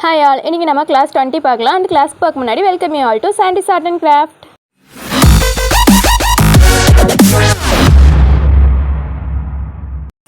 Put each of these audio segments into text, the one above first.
Hi all, இன்னைக்கு நம்ம class 20 பார்க்கலாம். And class பார்க்க முன்னாடி welcome you all to Sandy's Art and Craft.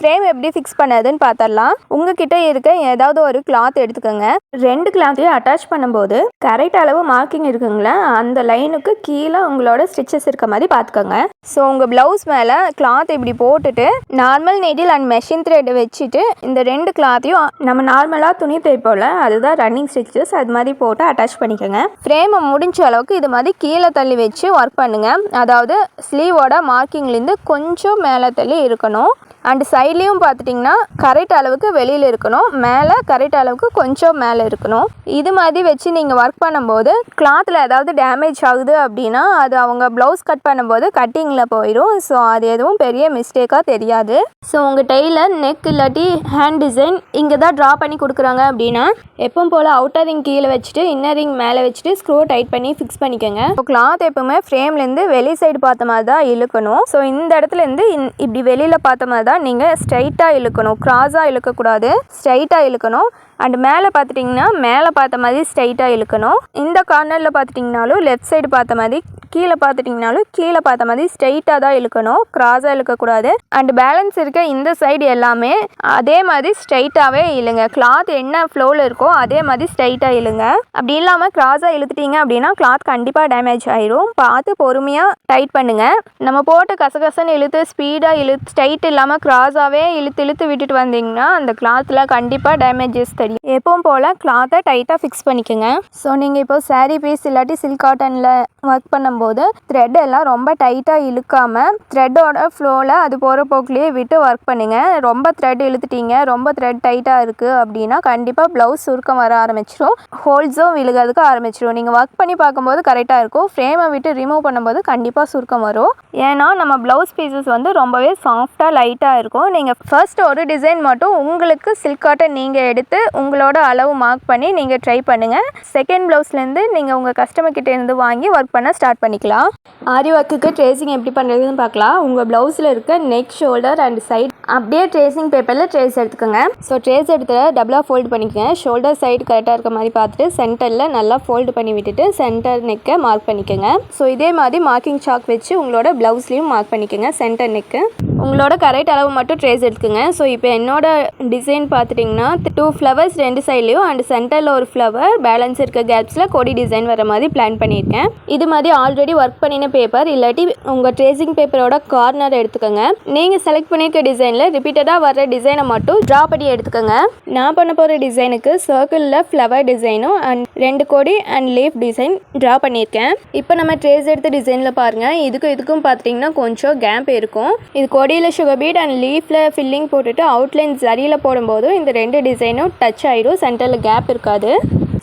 Frame எப்படி ஃபிக்ஸ் பண்ணதுன்னு பார்த்தரலாம். உங்ககிட்ட இருக்க ஏதாவது ஒரு கிளாத் எடுத்துக்கோங்க. ரெண்டு கிளாத்தையும் அட்டாச் பண்ணும்போது கரெக்ட் அளவு மார்க்கிங் இருக்குங்களா, அந்த லைனுக்கு கீழே உங்களோட ஸ்டிச்சஸ் இருக்க மாதிரி பார்த்துக்கோங்க. ஸோ உங்கள் ப்ளவுஸ் மேலே கிளாத் இப்படி போட்டுட்டு normal needle and machine thread வச்சுட்டு இந்த ரெண்டு கிளாத்தையும் நம்ம நார்மலாக துணி தைப்போல, அதுதான் ரன்னிங் ஸ்டிச்சஸ், அது மாதிரி போட்டு அட்டாச் பண்ணிக்கோங்க. ஃப்ரேமை முடிஞ்ச அளவுக்கு இது மாதிரி கீழே தள்ளி வச்சு ஒர்க் பண்ணுங்கள். அதாவது ஸ்லீவோட மார்க்கிங்லேருந்து கொஞ்சம் மேலே தள்ளி இருக்கணும். அண்ட் சைட்லேயும் பார்த்துட்டிங்கன்னா கரெக்ட் அளவுக்கு வெளியில் இருக்கணும், மேலே கரெக்ட் அளவுக்கு கொஞ்சம் மேலே இருக்கணும். இது மாதிரி வச்சு நீங்கள் ஒர்க் பண்ணும்போது கிளாத்தில் ஏதாவது டேமேஜ் ஆகுது அப்படின்னா அது அவங்க ப்ளவுஸ் கட் பண்ணும்போது கட்டிங்கில் போயிடும். ஸோ அது எதுவும் பெரிய மிஸ்டேக்காக தெரியாது. ஸோ உங்கள் டெய்லர் நெக் இல்லாட்டி ஹேண்ட் டிசைன் இங்கே தான் ட்ரா பண்ணி கொடுக்குறாங்க அப்படின்னா எப்பவும் போல் அவுட்டர் ரிங் கீழே வச்சுட்டு இன்னர் ரிங் மேலே வச்சுட்டு ஸ்க்ரூ டைட் பண்ணி ஃபிக்ஸ் பண்ணிக்கோங்க. ஸோ கிளாத் எப்பவுமே ஃப்ரேம்லேருந்து வெளி சைடு பார்த்த மாதிரி தான் இழுக்கணும். ஸோ இந்த இடத்துலேருந்து இப்படி வெளியில் பார்த்த மாதிரி தான் நீங்கள் ஸ்ட்ரைட்டாக இழுக்கணும், கிராஸாக இழுக்கக்கூடாது, ஸ்ட்ரைட்டாக இழுக்கணும். அண்ட் மேலே பார்த்துட்டிங்கன்னா மேலே பார்த்த மாதிரி ஸ்ட்ரைட்டாக இழுக்கணும். இந்த கார்னரில் பார்த்துட்டிங்கனாலும் லெஃப்ட் சைடு பார்த்த மாதிரி, கீழே பார்த்துட்டிங்கனாலும் கீழே பார்த்த மாதிரி ஸ்ட்ரைட்டாக தான் இழுக்கணும், கிராஸாக இழுக்கக்கூடாது. அண்ட் பேலன்ஸ் இருக்க இந்த சைடு எல்லாமே அதே மாதிரி ஸ்ட்ரைட்டாகவே இழுங்க. கிளாத் என்ன ஃப்ளோவில் இருக்கோ அதே மாதிரி ஸ்ட்ரைட்டாக இழுங்க. அப்படி இல்லாமல் கிராஸாக இழுத்துட்டிங்க அப்படின்னா கிளாத் கண்டிப்பாக டேமேஜ் ஆயிரும். பார்த்து பொறுமையாக டைட் பண்ணுங்கள். நம்ம போட்டு கசகசன்னு இழுத்து ஸ்பீடாக இழுத்து ஸ்ட்ரைட் இல்லாமல் கிராஸாகவே இழுத்து விட்டுட்டு வந்தீங்கன்னா அந்த கிளாத்தில் கண்டிப்பாக டேமேஜஸ் தெரியும். எப்பவும் போல் கிளாத்தை டைட்டாக ஃபிக்ஸ் பண்ணிக்கோங்க. ஸோ நீங்கள் இப்போ சாரீ பீஸ் இல்லாட்டி சில்க் காட்டனில் ஒர்க் பண்ணும்போது த்ரெட் எல்லாம் ரொம்ப டைட்டாக இழுக்காமல் த்ரெட்டோட ஃப்ளோவில் அது போகிற போக்கிலேயே விட்டு ஒர்க் பண்ணுங்கள். ரொம்ப த்ரெட் இழுத்துட்டீங்க, ரொம்ப த்ரெட் டைட்டாக இருக்குது அப்படின்னா கண்டிப்பாக ப்ளவுஸ் சுருக்கம் வர ஆரம்பிச்சிடும், ஹோல்ஸும் விழுகிறதுக்கு ஆரம்பிச்சிடும். நீங்கள் ஒர்க் பண்ணி பார்க்கும்போது கரெக்டாக இருக்கும், ஃப்ரேமை விட்டு ரிமூவ் பண்ணும்போது கண்டிப்பாக சுருக்கம் வரும். ஏன்னா நம்ம ப்ளவுஸ் பீசஸ் வந்து ரொம்பவே சாஃப்டாக லைட்டாக இருக்கும். நீங்கள் ஃபர்ஸ்ட் ஒரு டிசைன் மட்டும் உங்களுக்கு சில்க் காட்டன் நீங்கள் எடுத்து உங்களோட அளவு மார்க் பண்ணி நீங்கள் ட்ரை பண்ணுங்கள். செகண்ட் ப்ளவுஸ்லேருந்து நீங்கள் உங்கள் கஸ்டமர் கிட்டேருந்து வாங்கி ஒர்க் பண்ண ஸ்டார்ட் பண்ணிக்கலாம். ஆரி ஒர்க்குக்கு ட்ரேசிங் எப்படி பண்ணுறதுன்னு பார்க்கலாம். உங்கள் ப்ளவுஸில் இருக்க நெக், ஷோல்டர் அண்ட் சைட் அப்படியே ட்ரேசிங் பேப்பரில் ட்ரேஸ் எடுத்துக்கோங்க. ஸோ ட்ரேஸ் எடுத்து டபுளாக ஃபோல்டு பண்ணிக்கோங்க. ஷோல்டர் சைடு கரெக்டாக இருக்க மாதிரி பார்த்துட்டு சென்டரில் நல்லா ஃபோல்டு பண்ணி விட்டுட்டு சென்டர் நெக்கை மார்க் பண்ணிக்கோங்க. ஸோ இதே மாதிரி மார்க்கிங் சாக் வச்சு உங்களோட ப்ளவுஸ்லேயும் மார்க் பண்ணிக்கோங்க சென்டர் நெக்கு. உங்களோட கரெக்ட் அளவு மட்டும் ட்ரேஸ் எடுத்துக்கோங்க. ஸோ இப்போ என்னோட டிசைன் பார்த்துட்டிங்கன்னா 2 ஃப்ளவர்ஸ் ரெண்டு சைட்லேயும் அண்ட் சென்டரில் ஒரு ஃப்ளவர், பேலன்ஸ் இருக்க கேப்ஸில் கொடி டிசைன் வர மாதிரி பிளான் பண்ணியிருக்கேன். இது மாதிரி ஆல்ரெடி ஒர்க் பண்ணின பேப்பர் இல்லாட்டி உங்கள் ட்ரேசிங் பேப்பரோட கார்னர் எடுத்துக்கோங்க. நீங்கள் செலக்ட் பண்ணியிருக்க டிசைனில் ரிப்பீட்டடாக வர டிசைனை மட்டும் ட்ரா பண்ணி எடுத்துக்கோங்க. நான் பண்ண போகிற டிசைனுக்கு சர்க்கிளில் ஃப்ளவர் டிசைனும் அண்ட் 2 கொடி அண்ட் லீஃப் டிசைன் ட்ரா பண்ணியிருக்கேன். இப்போ நம்ம ட்ரேஸ் எடுத்த டிசைனில் பாருங்கள், இதுக்கும் பார்த்துட்டிங்கன்னா கொஞ்சம் கேப் இருக்கும். இது கொடியில் சுகர் பீட் அண்ட் லீஃபில் ஃபில்லிங் போட்டுட்டு அவுட்லைன் சரியில் போடும்போது இந்த 2 டிசைனும் டச் ஆகிடும், சென்டரில் கேப் இருக்காது.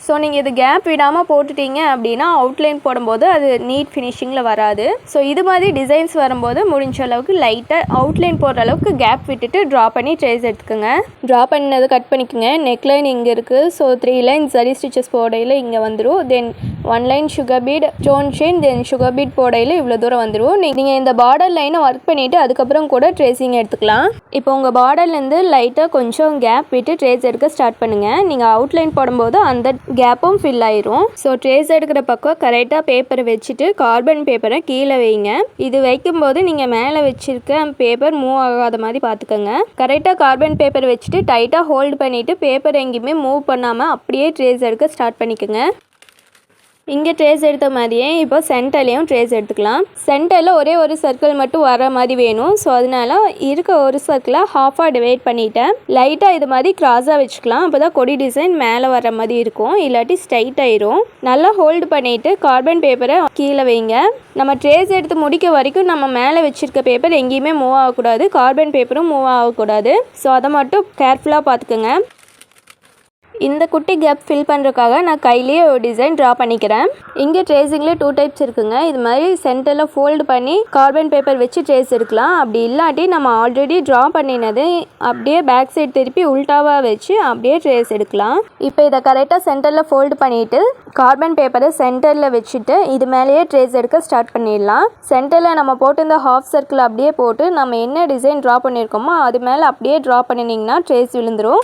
ஸோ நீங்கள் இது கேப் விடாமல் போட்டுட்டீங்க அப்படின்னா அவுட்லைன் போடும்போது அது நீட் ஃபினிஷிங்கில் வராது. ஸோ இது மாதிரி டிசைன்ஸ் வரும்போது முடிஞ்ச அளவுக்கு லைட்டாக அவுட்லைன் போடுற அளவுக்கு கேப் விட்டுட்டு ட்ரா பண்ணி ட்ரேஸ் எடுத்துக்கோங்க. ட்ரா பண்ணினது கட் பண்ணிக்கோங்க. நெக்லைன் இங்கே இருக்குது. ஸோ 3 லைன் சரி ஸ்டிச்சஸ் போடையில் இங்கே வந்துடும். Then 1 line sugar bead, stone chain, then sugar bead போடையில் இவ்வளோ தூரம் வந்துடும். நீங்கள் இந்த பார்டர் லைனை ஒர்க் பண்ணிவிட்டு அதுக்கப்புறம் கூட ட்ரேசிங் எடுத்துக்கலாம். இப்போ உங்கள் பார்டர்லேருந்து லைட்டாக கொஞ்சம் கேப் விட்டு ட்ரேஸ் எடுக்க ஸ்டார்ட் பண்ணுங்கள். நீங்கள் அவுட்லைன் போடும்போது அந்த கேப்பும் ஃபில் ஆயிரும். ஸோ ட்ரேஸ் எடுக்கிற பக்கம் கரெக்டாக பேப்பரை வச்சுட்டு கார்பன் பேப்பரை கீழே வைங்க. இது வைக்கும்போது நீங்கள் மேலே வச்சுருக்க பேப்பர் மூவ் ஆகாத மாதிரி பார்த்துக்கோங்க. கரெக்டாக கார்பன் பேப்பர் வச்சுட்டு டைட்டாக ஹோல்டு பண்ணிவிட்டு பேப்பர் எங்கேயுமே மூவ் பண்ணாமல் அப்படியே ட்ரேஸ் எடுக்க ஸ்டார்ட் பண்ணிக்கோங்க. இங்கே ட்ரேஸ் எடுத்த மாதிரியே இப்போ சென்டர்லேயும் ட்ரேஸ் எடுத்துக்கலாம். சென்டரில் ஒரே ஒரு சர்க்கிள் மட்டும் வர மாதிரி வேணும். ஸோ அதனால இருக்க ஒரு சர்க்கிளை ஹாஃபாக டிவைட் பண்ணிவிட்டேன். லைட்டாக இது மாதிரி கிராஸாக வச்சுக்கலாம். அப்போ தான் கொடி டிசைன் மேலே வர மாதிரி இருக்கும், இல்லாட்டி ஸ்ட்ரைட் ஆயிரும். நல்லா ஹோல்டு பண்ணிவிட்டு கார்பன் பேப்பரை கீழே வைங்க. நம்ம ட்ரேஸ் எடுத்து முடிக்க வரைக்கும் நம்ம மேலே வச்சுருக்க பேப்பர் எங்கேயுமே மூவ் ஆகக்கூடாது, கார்பன் பேப்பரும் மூவ் ஆகக்கூடாது. ஸோ அதை மட்டும் கேர்ஃபுல்லாக பார்த்துக்கோங்க. இந்த குட்டி கேப் ஃபில் பண்ணுறதுக்காக நான் கையிலேயே ஒரு டிசைன் ட்ரா பண்ணிக்கிறேன். இங்கே ட்ரேசிங்கில் 2 டைப்ஸ் இருக்குங்க. இது மாதிரி சென்டரில் ஃபோல்டு பண்ணி கார்பன் பேப்பர் வச்சு ட்ரேஸ் எடுக்கலாம். அப்படி இல்லாட்டி நம்ம ஆல்ரெடி ட்ரா பண்ணினது அப்படியே பேக் சைடு திருப்பி உல்டாவாக வச்சு அப்படியே ட்ரேஸ் எடுக்கலாம். இப்போ இதை கரெக்டாக சென்டரில் ஃபோல்டு பண்ணிவிட்டு கார்பன் பேப்பரை சென்டரில் வச்சுட்டு இது மேலேயே ட்ரேஸ் எடுக்க ஸ்டார்ட் பண்ணிடலாம். சென்டரில் நம்ம போட்டிருந்த ஹாஃப் சர்க்கிள் அப்படியே போட்டு நம்ம என்ன டிசைன் ட்ரா பண்ணியிருக்கோமோ அது மேலே அப்படியே ட்ரா பண்ணினீங்கன்னா ட்ரேஸ் விழுந்துடும்.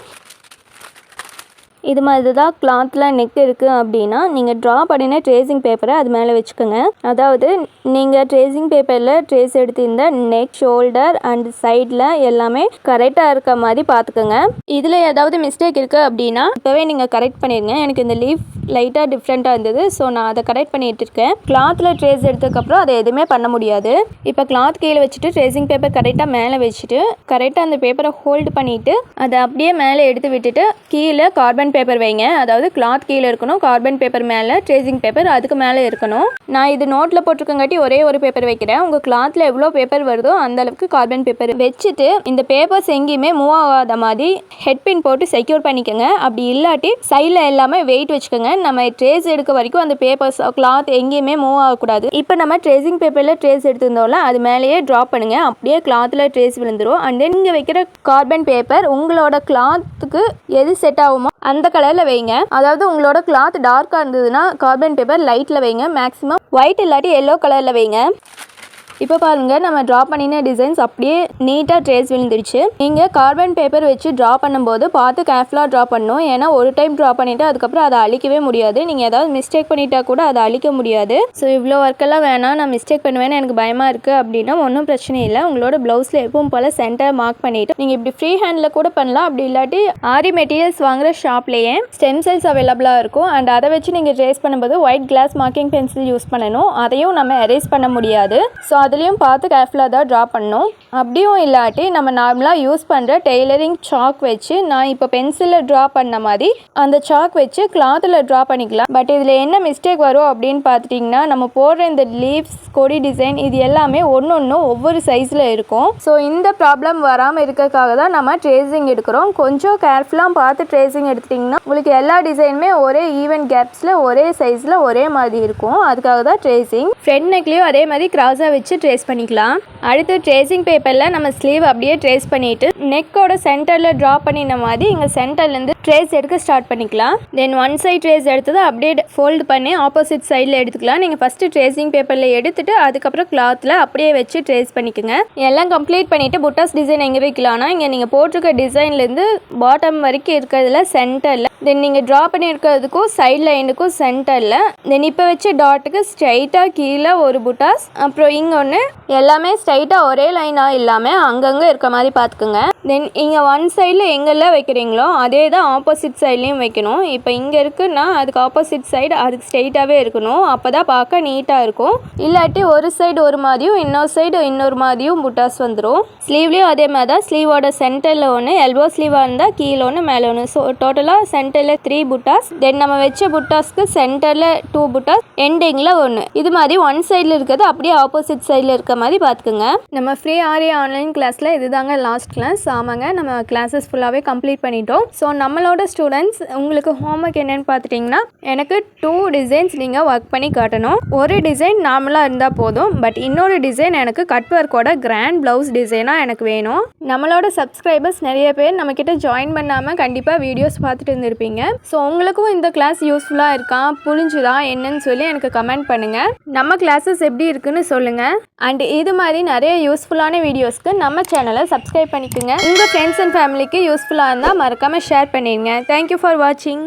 இது மாதிரி தான் கிளாத்தில் நெக் இருக்குது அப்படின்னா நீங்கள் ட்ரா பண்ணின ட்ரேசிங் பேப்பரை அது மேலே வச்சுக்கோங்க. அதாவது நீங்கள் ட்ரேசிங் பேப்பரில் ட்ரேஸ் எடுத்திருந்த நெக், ஷோல்டர் அண்ட் சைடில் எல்லாமே கரெக்டாக இருக்க மாதிரி பார்த்துக்கோங்க. இதில் ஏதாவது மிஸ்டேக் இருக்குது அப்படின்னா இப்போவே நீங்கள் கரெக்ட் பண்ணிடுங்க. எனக்கு இந்த லீஃப் லைட்டாக டிஃப்ரெண்ட்டாக இருந்தது, ஸோ நான் அதை கரெக்ட் பண்ணிட்டு இருக்கேன். கிளாத்தில் ட்ரேஸ் எடுத்ததுக்கப்புறம் அதை எதுவுமே பண்ண முடியாது. இப்போ கிளாத் கீழே வச்சுட்டு ட்ரேசிங் பேப்பர் கரெக்டாக மேலே வச்சுட்டு கரெக்டாக அந்த பேப்பரை ஹோல்டு பண்ணிவிட்டு அதை அப்படியே மேலே எடுத்து விட்டுட்டு கீழே கார்பன் பேப்பர் வைங்க. அதாவது கிளாத் கீழே இருக்கணும், கார்பன் பேப்பர் மேலே, ட்ரேசிங் பேப்பர் அதுக்கு மேலே இருக்கணும். நான் இது நோட்டில் போட்டிருக்கங்காட்டி ஒரே ஒரு பேப்பர் வைக்கிறேன். உங்கள் கிளாத்தில் எவ்வளோ பேப்பர் வருதோ அந்த அளவுக்கு கார்பன் பேப்பர் வச்சுட்டு இந்த பேப்பர்ஸ் எங்கேயுமே மூவ் ஆகாத மாதிரி ஹெட் பின் போட்டு செக்யூர் பண்ணிக்கோங்க. அப்படி இல்லாட்டி சைடில் எல்லாமே வெயிட் வச்சுக்கோங்க. நம்ம ட்ரேஸ் எடுக்க வரைக்கும் அந்த பேப்பர்ஸ் கிளாத் எங்கேயுமே மூவ் ஆகக்கூடாது. இப்போ நம்ம ட்ரேசிங் பேப்பரில் ட்ரேஸ் எடுத்திருந்தோம்ல அது மேலேயே ட்ராப் பண்ணுங்க. அப்படியே கிளாத்தில் ட்ரேஸ் விழுந்துடும். அண்ட் தென் நீங்கள் வைக்கிற கார்பன் பேப்பர் உங்களோட கிளாத்துக்கு எது செட் ஆகுமோ அந்த கலரில் வைங்க. அதாவது உங்களோட கிளாத் டார்க்காக இருந்ததுன்னா கார்பன் பேப்பர் லைட்டில் வைங்க. மேக்ஸிமம் ஒயிட் இல்லாட்டி எல்லோ கலரில் வைங்க. இப்போ பாருங்கள், நம்ம ட்ரா பண்ணின டிசைன்ஸ் அப்படியே நீட்டாக ட்ரேஸ் விழுந்துருச்சு. நீங்கள் கார்பன் பேப்பர் வச்சு ட்ரா பண்ணும்போது பார்த்து கேர்ஃபுல்லாக ட்ரா பண்ணணும். ஏன்னா ஒரு டைம் ட்ரா பண்ணிவிட்டு அதுக்கப்புறம் அதை அழிக்கவே முடியாது. நீங்கள் ஏதாவது மிஸ்டேக் பண்ணிட்டா கூட அதை அழிக்க முடியாது. ஸோ இவ்வளோ ஒர்க்கெல்லாம் வேணாம், நான் மிஸ்டேக் பண்ணுவேன்னு எனக்கு பயமாக இருக்குது அப்படின்னா ஒன்றும் பிரச்சனை இல்லை. உங்களோட ப்ளவுஸில் எப்பவும் போல் சென்டர் மார்க் பண்ணிவிட்டு நீங்கள் இப்படி ஃப்ரீ ஹேண்டில் கூட பண்ணலாம். அப்படி இல்லாட்டி ஆரி மெட்டீரியல்ஸ் வாங்குகிற ஷாப்லேயே ஸ்டெம் செல்ஸ் அவைலபிளாக இருக்கும். அண்ட் அதை வச்சு நீங்கள் ட்ரேஸ் பண்ணும்போது white class marking pencil use பண்ணணும். அதையும் நம்ம எரேஸ் பண்ண முடியாது. ஸோ அதுலேயும் பார்த்து கேர்ஃபுல்லாக தான் ட்ரா பண்ணணும். அப்படியும் இல்லாட்டி நம்ம நார்மலாக யூஸ் பண்ணுற டெய்லரிங் சாக் வச்சு நான் இப்போ பென்சிலில் ட்ரா பண்ண மாதிரி அந்த சாக் வச்சு கிளாத்தில் ட்ரா பண்ணிக்கலாம். பட் இதில் என்ன மிஸ்டேக் வரும் அப்படின்னு பார்த்துட்டிங்கன்னா நம்ம போடுற இந்த லீவ்ஸ், கொடி டிசைன் இது எல்லாமே ஒன்று ஒவ்வொரு சைஸில் இருக்கும். ஸோ இந்த ப்ராப்ளம் வராமல் இருக்கிறதுக்காக தான் நம்ம ட்ரேசிங் எடுக்கிறோம். கொஞ்சம் கேர்ஃபுல்லாக பார்த்து ட்ரேசிங் எடுத்துட்டிங்கன்னா உங்களுக்கு எல்லா டிசைனுமே ஒரே ஈவன் கேப்ஸில் ஒரே சைஸில் ஒரே மாதிரி இருக்கும். அதுக்காக தான் ட்ரேசிங். ஃப்ரண்ட் நெக்லேயும் அதே மாதிரி கிராஸாக வச்சு ட்ரேஸ் பண்ணிக்கலாம். அடுத்து ட்ரேசிங் பேப்பரில் நம்ம ஸ்லீவ் அப்படியே ட்ரேஸ் பண்ணிவிட்டு நெக்கோட சென்டரில் ட்ரா பண்ணின மாதிரி இங்கே சென்டர்லேருந்து ட்ரேஸ் எடுக்க ஸ்டார்ட் பண்ணிக்கலாம். தென் ஒன் சைட் ட்ரேஸ் எடுத்தது அப்படியே ஃபோல்டு பண்ணி ஆப்போசிட் சைடில் எடுத்துக்கலாம். நீங்கள் ஃபஸ்ட்டு ட்ரேசிங் பேப்பரில் எடுத்துட்டு அதுக்கப்புறம் கிளாத்தில் அப்படியே வச்சு ட்ரேஸ் பண்ணிக்கோங்க. எல்லாம் கம்ப்ளீட் பண்ணிவிட்டு புட்டாஸ் டிசைன் எங்கே வைக்கலாம்னா இங்கே நீங்கள் போட்டிருக்க டிசைன்லேருந்து பாட்டம் வரைக்கும் இருக்கிறதுல சென்டரில், தென் நீங்கள் ட்ரா பண்ணியிருக்கிறதுக்கும் சைட் லைனுக்கும் சென்டரில், தென் இப்போ வச்சு டாட்டுக்கு ஸ்ட்ரைட்டாக கீழே ஒரு புட்டாஸ், அப்புறம் இங்கே ஒன்று, எல்லாமே ஸ்ட்ரைட்டாக ஒரே லைனாக இல்லாமல் அங்கங்கே இருக்க மாதிரி பார்த்துக்குங்க. தென் இங்கே ஒன் சைடில் எங்கெல்லாம் வைக்கிறீங்களோ அதே தான் ஆப்போசிட் சைட்லேயும் வைக்கணும். இப்போ இங்கே இருக்குன்னா அதுக்கு ஆப்போசிட் சைடு அதுக்கு ஸ்ட்ரைட்டாகவே இருக்கணும். அப்போ தான் பார்க்க நீட்டாக இருக்கும். இல்லாட்டி ஒரு சைடு ஒரு மாதிரியும் இன்னொரு சைடு இன்னொரு மாதிரியும் புட்டாஸ் வந்துடும். ஸ்லீவ்லேயும் அதே மாதிரி தான். ஸ்லீவோட சென்டரில் ஒன்று, எல்போ ஸ்லீவாக இருந்தால் கீழே ஒன்று மேலே ஒன்று. ஸோ டோட்டலாக சென்டரில் 3 புட்டாஸ். தென் நம்ம வச்ச புட்டாஸ்க்கு சென்டரில் 2 புட்டாஸ், எண்டிங்கில் ஒன்று. இது மாதிரி ஒன் சைடில் இருக்கிறது அப்படியே ஆப்போசிட் சைடில் இருக்க மாதிரி பார்த்துக்குங்க. நம்ம ஃப்ரீ ஆரி ஆன்லைன் கிளாஸில் இதுதாங்க லாஸ்ட் கிளாஸ். ஆமாங்க, நம்ம கிளாஸஸ் ஃபுல்லாகவே கம்ப்ளீட் பண்ணிட்டோம். ஸோ நம்மளோட ஸ்டூடெண்ட்ஸ் உங்களுக்கு ஹோம்ஒர்க் என்னென்னு பார்த்துட்டிங்கன்னா எனக்கு 2 டிசைன்ஸ் நீங்கள் ஒர்க் பண்ணி காட்டணும். ஒரு டிசைன் நார்மலாக இருந்தால் போதும், பட் இன்னொரு டிசைன் எனக்கு கட் ஒர்க்கோட கிராண்ட் ப்ளவுஸ் டிசைனாக எனக்கு வேணும். நம்மளோட சப்ஸ்கிரைபர்ஸ் நிறைய பேர் நம்மக்கிட்ட ஜாயின் பண்ணாமல் கண்டிப்பாக வீடியோஸ் பார்த்துட்டு இருந்திருப்பீங்க. ஸோ உங்களுக்கும் இந்த கிளாஸ் யூஸ்ஃபுல்லாக இருக்கா, புரிஞ்சுதா என்னன்னு சொல்லி எனக்கு கமெண்ட் பண்ணுங்கள். நம்ம கிளாஸஸ் எப்படி இருக்குன்னு சொல்லுங்கள். அண்ட் இது மாதிரி நிறைய யூஸ்ஃபுல்லான வீடியோஸ்க்கு நம்ம சேனலை சப்ஸ்கிரைப் பண்ணிக்கோங்க. உங்கள் ஃப்ரெண்ட்ஸ் அண்ட் ஃபேமிலிக்கு யூஸ்ஃபுல்லாக இருந்தால் மறக்காமல் ஷேர் பண்ணிடுங்க. தேங்க்யூ ஃபார் வாட்சிங்.